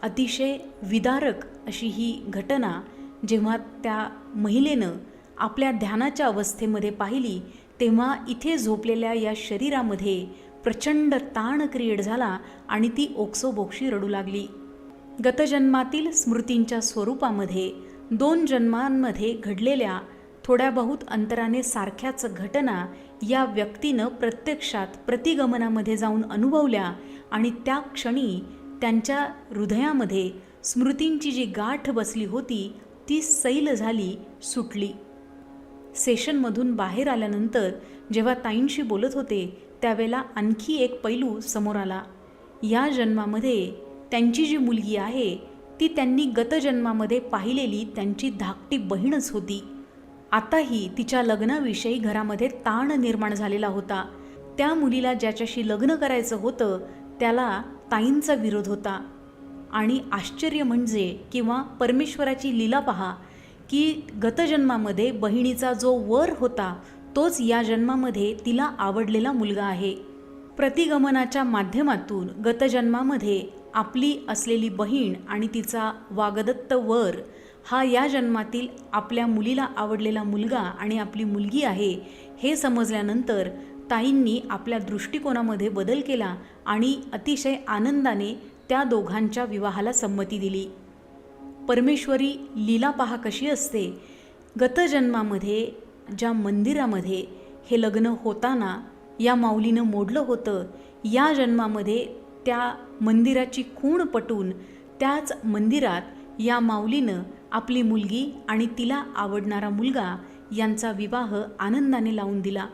अतिशय विदारक अशी ही घटना जेव्हा त्या महिलेनं आपल्या ध्यानाच्या अवस्थेमध्ये पाहिली, तेव्हा इथे झोपलेल्या या शरीरामध्ये प्रचंड ताण क्रिएट झाला आणि ती ओक्सोबोक्शी रडू लागली. गतजन्मातील स्मृतींच्या स्वरूपामध्ये 2 जन्मांमध्ये घडलेल्या थोड्या बहुत अंतराने सारख्याच घटना या व्यक्तीनं प्रत्यक्षात प्रतिगमनामध्ये जाऊन अनुभवल्या आणि त्या क्षणी त्यांच्या हृदयामध्ये स्मृतींची जी गाठ बसली होती ती सैल झाली, सुटली. सेशनमधून बाहेर आल्यानंतर जेव्हा ताईंशी बोलत होते त्यावेळेला आणखी एक पैलू समोर आला. या जन्मामध्ये त्यांची जी मुलगी आहे ती त्यांनी गतजन्मामध्ये पाहिलेली त्यांची धाकटी बहीणच होती. आताही तिच्या लग्नाविषयी घरामध्ये ताण निर्माण झालेला होता. त्या मुलीला ज्याच्याशी लग्न करायचं होतं त्याला ताईंचा विरोध होता. आणि आश्चर्य म्हणजे किंवा परमेश्वराची लीला पहा की गतजन्मामध्ये बहिणीचा जो वर होता तोच या जन्मामध्ये तिला आवडलेला मुलगा आहे. प्रतिगमनाच्या माध्यमातून गतजन्मामध्ये आपली असलेली बहीण आणि तिचा वागदत्त वर हा या जन्मातील आपल्या मुलीला आवडलेला मुलगा आणि आपली मुलगी आहे हे समजल्यानंतर ताईंनी आपल्या दृष्टिकोनामध्ये बदल केला आणि अतिशय आनंदाने त्या दोघांच्या विवाहाला संमती दिली. परमेश्वरी लीला पहा कशी असते. गतजन्मामध्ये ज्या मंदिरामध्ये हे लग्न होताना या माऊलीनं मोडलं होतं, या जन्मामध्ये त्या मंदिराची खूण पटून त्याच मंदिरात या माऊलीनं आपली मुलगी आणि तिला आवडणारा मुलगा यांचा विवाह आनंदाने लावून दिला.